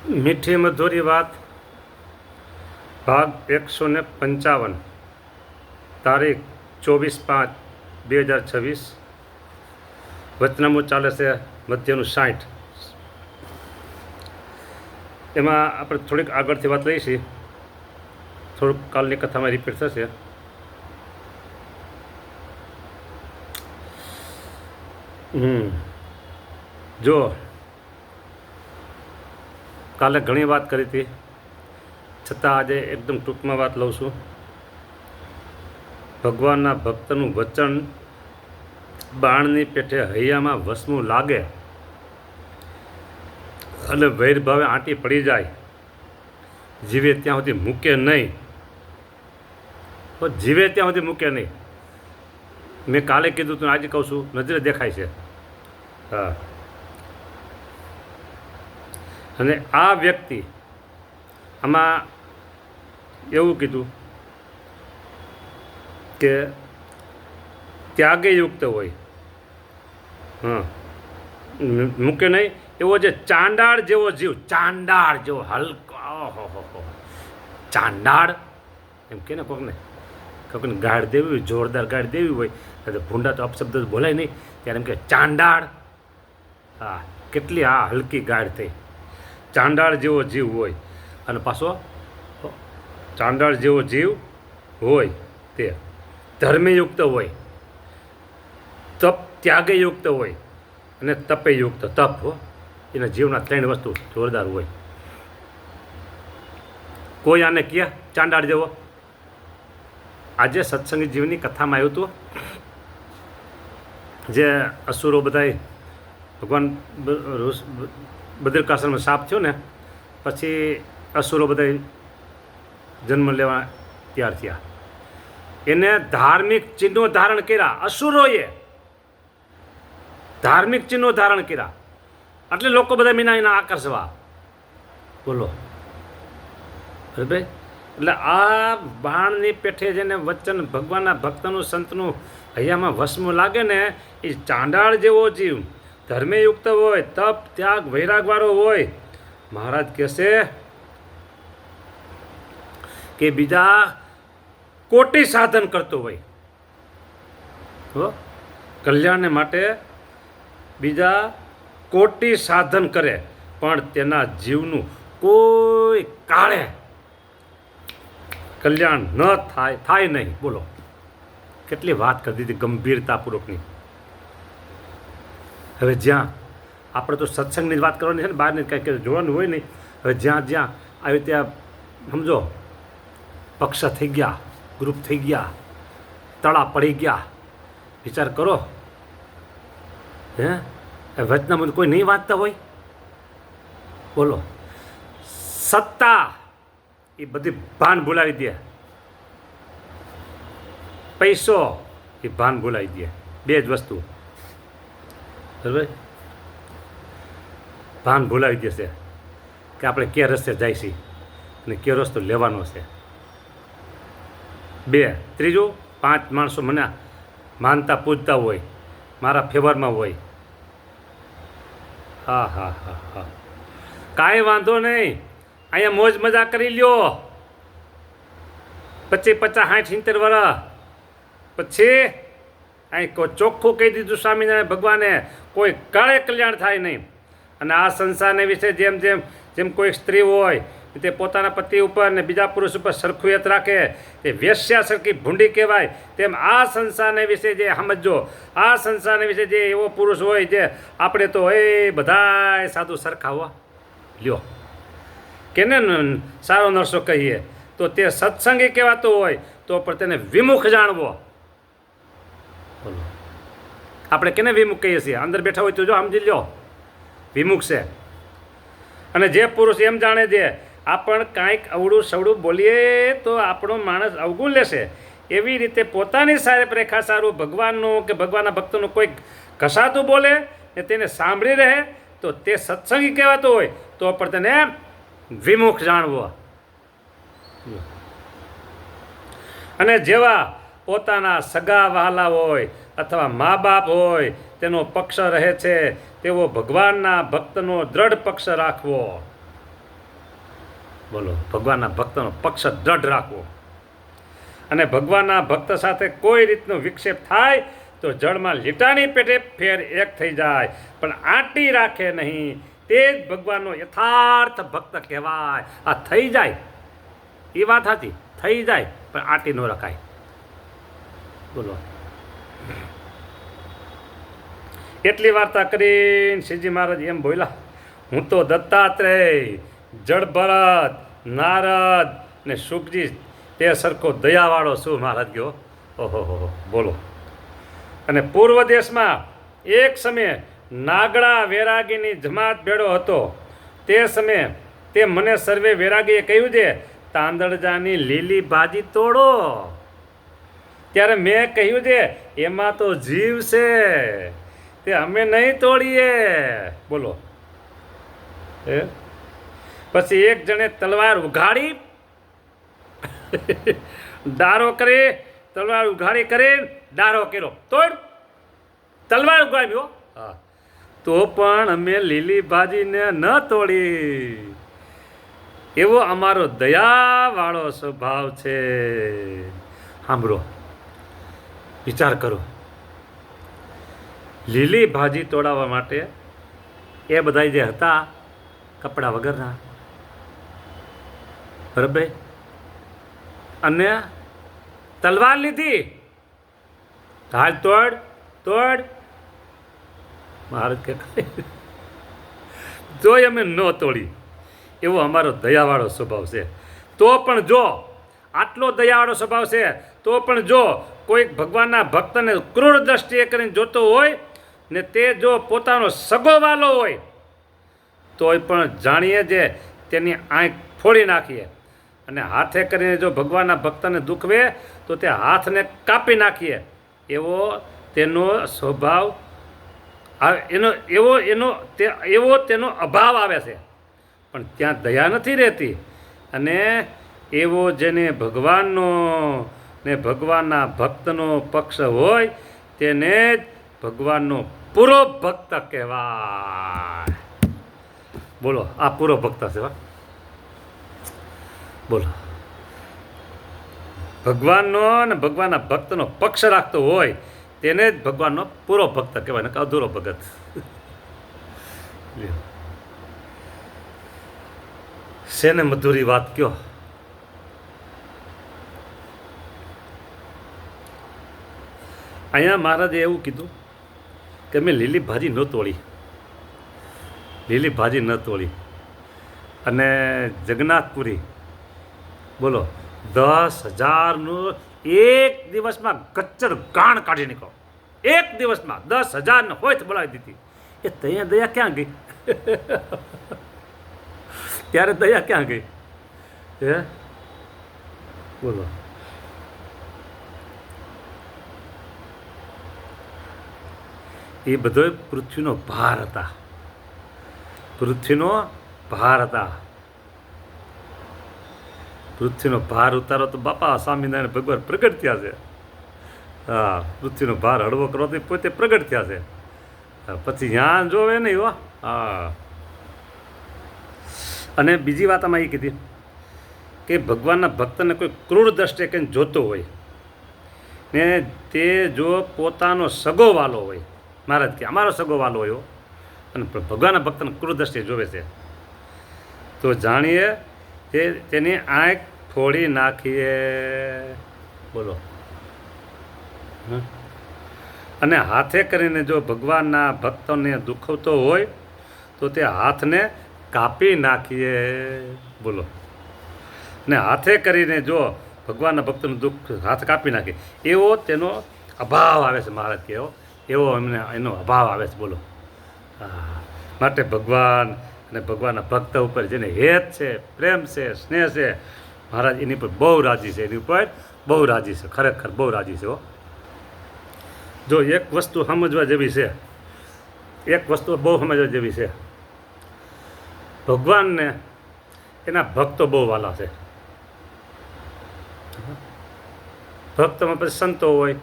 મીઠી મધુરી વાત ભાગ 155 તારીખ 24/5/2026 વચનામું ચાલે છે મધ્યનું 60 એમાં આપણે થોડીક આગળથી વાત લઈશી થોડુંક કાલની કથામાં રિપીટ થશે જો કાલે ઘણી વાત કરી હતી છતાં આજે એકદમ ટૂંકમાં વાત લઉં છું. ભગવાનના ભક્તનું વચન બાણની પેઠે હૈયામાં વસમું લાગે અને વૈરભાવે આંટી પડી જાય, જીવે ત્યાં સુધી મૂકે નહીં. તો જીવે ત્યાં સુધી મૂકે નહીં. મેં કાલે કીધું તું આજે કહું છું, નજરે દેખાય છે. હા, અને આ વ્યક્તિ આમાં એવું કીધું કે ત્યાગે યુક્ત હોય, મૂકે નહીં એવો જે ચાંડાળ જેવો જીવ, ચાંડાળ જેવો હલકો, ચાંડાળ એમ કે ને કોકને ગાળ દેવી હોય, જોરદાર ગાળ દેવી હોય તો ભૂંડા તો અપશબ્દ બોલાય નહીં, ત્યારે એમ કે ચાંડાળ. હા, કેટલી આ હલકી ગાળ થઈ. ચાંડાળ જેવો જીવ હોય અને પાછો ચાંડાળ જેવો જીવ હોય તે ધર્મયુક્ત હોય, તપ ત્યાગયુક્ત હોય અને તપેયુક્ત. તપ હો, એના જીવના 3 વસ્તુ જોરદાર હોય. કોઈ આને ક્યાં ચાંડાળ જેવો? આજે સત્સંગી જીવની કથામાં આવ્યું હતું, જે અસુરો બધાય ભગવાન બદ્રિકાશ્રમમાં સાપ થયો ને પછી અસુરો બધા જન્મ લેવા તૈયાર થયા. એને ધાર્મિક ચિહ્નો ધારણ કર્યા. અસુરોએ ધાર્મિક ચિહ્નો ધારણ કર્યા એટલે લોકો બધા મીના એના આકર્ષવા. બોલો બરાબર. એટલે આ બાણની પેઠે જેને વચન ભગવાનના ભક્તનું સંતનું હૈયામાં વસમું લાગે ને એ ચાંડાળ જેવો જીવ, ધર્મયુક્ત હોય, તપ ત્યાગ વૈરાગવાળો હોય. મહારાજ કહેશે કે બીજા કોટી સાધન કરતો હોય, કલ્યાણને માટે બીજા કોટી સાધન કરે પણ તેના જીવનું કોઈ કાળે કલ્યાણ ન થાય નહીં. બોલો કેટલી વાત કરી દીધી ગંભીરતાપૂર્વકની. હવે જ્યાં આપણે તો સત્સંગની જ વાત કરવાની છે ને, બહારની કંઈક જોવાનું હોય નહીં. હવે જ્યાં આવી ત્યાં સમજો પક્ષ થઈ ગયા, ગ્રુપ થઈ ગયા, તળા પડી ગયા. વિચાર કરો, હે વચનામાં કોઈ નહીં વાંચતા હોય? બોલો, સત્તા એ બધી ભાન ભૂલાવી દે, પૈસો એ ભાન ભૂલાવી દે. 2 જ વસ્તુ બરાબર ભાન ભૂલાવી દેશે કે આપણે કે રસ્તે જાય છીએ અને કે રસ્તો લેવાનો છે. 2 ત્રીજું 5 માણસો મને માનતા પૂજતા હોય, મારા ફેવરમાં હોય. હા હા હા હા, કાંઈ વાંધો નહીં, અહીંયા મોજ મજા કરી લ્યો. 25 50 60 70 વર્ષ પછી અહીં ચોખ્ખું કહી દીધું સ્વામિનારાયણ ભગવાને, કોઈ કાળે કલ્યાણ થાય નહીં. અને આ સંસારને વિશે જેમ કોઈ સ્ત્રી હોય તે પોતાના પતિ ઉપર ને બીજા પુરુષ ઉપર સરખું યત રાખે, તે વેશ્યા સરખી ભૂંડી કહેવાય. તેમ આ સંસારને વિશે જે સમજો, આ સંસારને વિશે જે એવો પુરુષ હોય જે આપણે તો એ બધાય સાધુ સરખા હો લ્યો, કેને સારો નરસો કહીએ તો તે સત્સંગી કહેવાતો હોય તો પણ તેને વિમુખ જાણવો. બોલો આપણે કેને વિમુખ કહીએ છીએ? અંદર બેઠા હોય તો જો સમજી લ્યો વિમુખ છે. અને જે પુરુષ એમ જાણે છે આપણ કાંઈક અવળું સવળું બોલીએ તો આપણો માણસ અવગુણ લેશે, એવી રીતે પોતાની સારે રેખા સારું ભગવાનનું કે ભગવાનના ભક્તનું કોઈ ઘસાતું બોલે ને તેને સાંભળી રહે તો તે સત્સંગી કહેવાતો હોય તો પણ તેને વિમુખ જાણવો. અને જેવા પોતાના સગા વહાલા હોય અથવા મા બાપ હોય તેનો પક્ષ રહે છે તેવો ભગવાનના ભક્તનો દ્રઢ પક્ષ રાખવો. બોલો, ભગવાનના ભક્તનો પક્ષ દ્રઢ રાખવો. અને ભગવાનના ભક્ત સાથે કોઈ રીતનો વિક્ષેપ થાય તો જળમાં લીટાની પેટે ફેર એક થઈ જાય, પણ આંટી રાખે નહીં. તે જ ભગવાનનો યથાર્થ ભક્ત કહેવાય. આ થઈ જાય એ વાત સાચી, થઈ જાય પણ આંટી ન રખાય. બોલો, એટલી વાર્તા કરીને શ્રીજી મહારાજ એમ બોલ્યા, હું તો દત્તાત્રેય, જળ ભરત, નારદ ને સુખજી તે સરખો દયાવાળો છું. મહારાજ ગયો, ઓહો, બોલો. અને પૂર્વ દેશમાં એક સમયે નાગડા વૈરાગીની જમાત ભેળો હતો. તે સમયે તે મને સર્વે વૈરાગીએ કહ્યું છે, તાંદળજાની લીલી ભાજી તોડો. ત્યારે મેં કહ્યું છે, એમાં તો જીવ છે, તે અમે નહીં તોડીએ. બોલો. પછી એક જણે તલવાર ઉઘાડી ડારો કરી, તલવાર ઉઘાડી કરીને ડારો કર્યો, તોડ તલવાર ઉઘાડ્યો. હા, તો પણ અમે લીલી ભાજીને ન તોડી. એવો અમારો દયાવાળો સ્વભાવ છે. સાંભળો, વિચાર કરો. લીલી ભાજી તોડાવવા માટે એ બધા જે હતા કપડા વગરના, બરાબર, અને તલવાર લીધી, હાલ તોડ તોડ. મહારાજ કે જોઈ અમે ન તોડી. એવો અમારો દયાવાળો સ્વભાવ છે. તો પણ જો આટલો દયાવાળો સ્વભાવ છે, તો પણ જો કોઈક ભગવાનના ભક્તને ક્રૂર દ્રષ્ટિએ કરીને જોતો હોય ને તે જો પોતાનો સગો વાલો હોય તોય પણ જાણીએ જે તેની આંખ ફોડી નાખીએ. અને હાથે કરીને જો ભગવાનના ભક્તને દુખવે તો તે હાથને કાપી નાખીએ. એવો તેનો સ્વભાવ, એવો તેનો અભાવ આવે છે. પણ ત્યાં દયા નથી રહેતી. અને એવો જેને ભગવાનનો ને ભગવાનના ભક્તનો પક્ષ હોય તેને જ ભગવાનનો પૂરો ભક્ત કહેવાય. બોલો, આ પૂરો ભક્ત છે. બોલો, ભગવાનનો અને ભગવાનના ભક્તનો પક્ષ રાખતો હોય તેને જ ભગવાનનો પૂરો ભક્ત કહેવાય, ને અધૂરો ભગત. શેને મધુરી વાત કયો. અહીંયા મહારાજે એવું કીધું કે મેં લીલી ભાજી ન તોડી, લીલી ભાજી ન તોડી. અને જગન્નાથપુરી, બોલો, 10,000નું એક દિવસમાં ગચ્ચર ગાણ કાઢી નીકળો. એક દિવસમાં 10,000 હોય તો બોલાવી દીધી. એ ત્યાં દયા ક્યાં ગઈ? ત્યારે દયા ક્યાં ગઈ? હે, બોલો. એ બધો પૃથ્વીનો ભાર હતા, પૃથ્વીનો ભાર હતા. પૃથ્વીનો ભાર ઉતારો તો બાપા સ્વામિનારાયણ ભગવાન પ્રગટ થયા છે. હા, પૃથ્વીનો ભાર હળવો કરો તો પોતે પ્રગટ થયા છે. પછી ત્યાં જોવે નહીં હો. હા, અને બીજી વાત આમાં એ કીધી કે ભગવાનના ભક્તને કોઈ ક્રૂર દ્રષ્ટિએ કંઈ જોતો હોય ને તે જો પોતાનો સગો વાલો હોય, મહારાજ કે અમારો સગો વાલો હોય અને ભગવાનના ભક્તને ક્રૂર દ્રષ્ટિએ જોવે છે તો જાણીએ તેની આંખ ફોડી નાખીએ. બોલો. અને હાથે કરીને જો ભગવાનના ભક્તોને દુખવતો હોય તો તે હાથને કાપી નાખીએ. બોલો. ને હાથે કરીને જો ભગવાનના ભક્તોનું દુઃખ હાથ કાપી નાખે એવો તેનો અભાવ આવે છે. મહારાજ કહેવો એવો એમને એનો અભાવ આવે છે. બોલો. માટે ભગવાન અને ભગવાનના ભક્ત ઉપર જેને હેત છે, પ્રેમ છે, સ્નેહ છે, મહારાજ એની પર બહુ રાજી છે. એની ઉપર બહુ રાજી છે, ખરેખર બહુ રાજી છે. જો એક વસ્તુ સમજવા જેવી છે, એક વસ્તુ બહુ સમજવા જેવી છે, ભગવાનને એના ભક્તો બહુ વાલા છે. ભક્તમાં પછી સંતો હોય,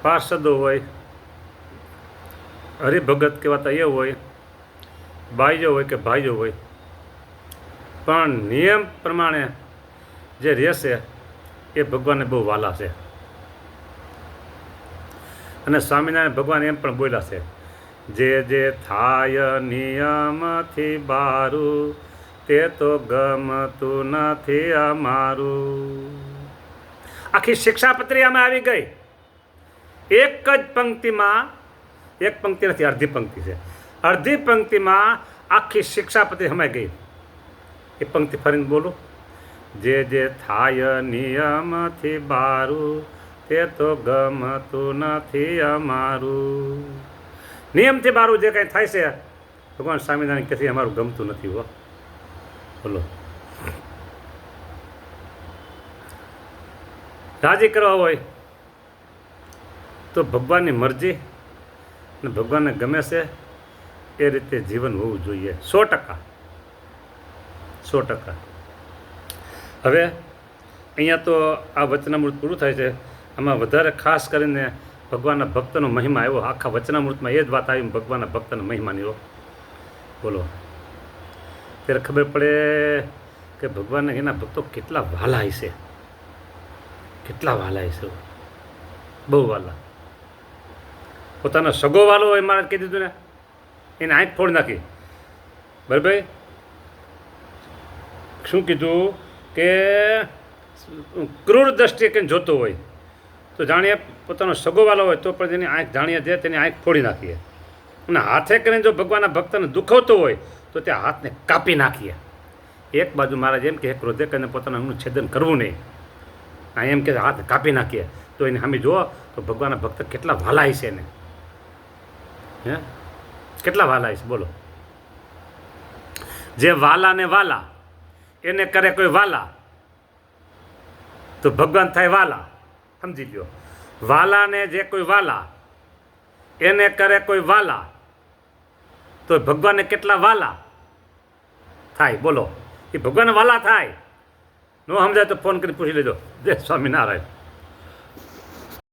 પાર્ષદો હોય, હરિભગત કહેવાતા એ હોય, ભાઈઓ હોય કે ભાઈઓ હોય, પણ નિયમ પ્રમાણે જે રહેશે એ ભગવાનને બહુ વાલા છે. અને સ્વામિનારાયણ ભગવાન એમ પણ બોલ્યા છે, જે થાય નિયમથી બારું તે તો ગમતું નથી અમારું. આખી શિક્ષાપત્રી આમાં આવી ગઈ. એક જ પંક્તિમાં, એક પંક્તિ નથી, અડધી પંક્તિ છે. અડધી પંક્તિમાં આખી શિક્ષાપત્રી સમાઈ ગઈ. એ પંક્તિ ફરીને બોલું, જે થાય નિયમથી બારું તે તો ગમતું નથી અમારું. નિયમથી બારું જે કંઈ થાય છે ભગવાન સ્વામિનારાયણ કહે છે અમારું ગમતું નથી. હો બોલો, રાજી કરવા હોય તો ભગવાનની મરજી અને ભગવાનને ગમે છે એ રીતે જીવન હોવું જોઈએ. 100%. 100%. હવે અહીંયા તો આ વચનામૃત પૂરું થાય છે. આમાં વધારે ખાસ કરીને ભગવાનના ભક્તનો મહિમા આવ્યો. આખા વચનામૃતમાં એ જ વાત આવી ભગવાનના ભક્તના મહિમાની. હો બોલો, ત્યારે ખબર પડે કે ભગવાનને એના ભક્તો કેટલા વાલા છે, કેટલા વાલા છે, બહુ વાલા. પોતાનો સગો વાલો હોય મારે કહી દીધું ને, એને આંખ ફોડી નાખી. બરાબર, શું કીધું કે ક્રૂર દ્રષ્ટિએ કંઈ જોતો હોય તો જાણીએ પોતાનો સગો વાલો હોય તો પણ તેની આંખ જાણીએ છે તેની આંખ ફોડી નાખીએ. અને હાથે કરીને જો ભગવાનના ભક્તને દુખવતો હોય તો તે હાથને કાપી નાખીએ. એક બાજુ મહારાજ એમ કે ક્રોધે કરીને પોતાના અંગનું છેદન કરવું નહીં, આ એમ કે હાથ કાપી નાખીએ. તો એને સામે જુઓ તો ભગવાનના ભક્ત કેટલા વાલાય છે એને. હે, કેટલા વાલાય છે બોલો. જે વાલા ને વાલા એને કરે કોઈ વાલા તો ભગવાન થાય વાલા. સમજી લ્યો, વાલાને જે કોઈ વાલા એને કરે કોઈ વાલા તો ભગવાનને કેટલા વાલા થાય બોલો. એ ભગવાન વાલા થાય. ન સમજાય તો ફોન કરી પૂછી લેજો. જય સ્વામિનારાયણ.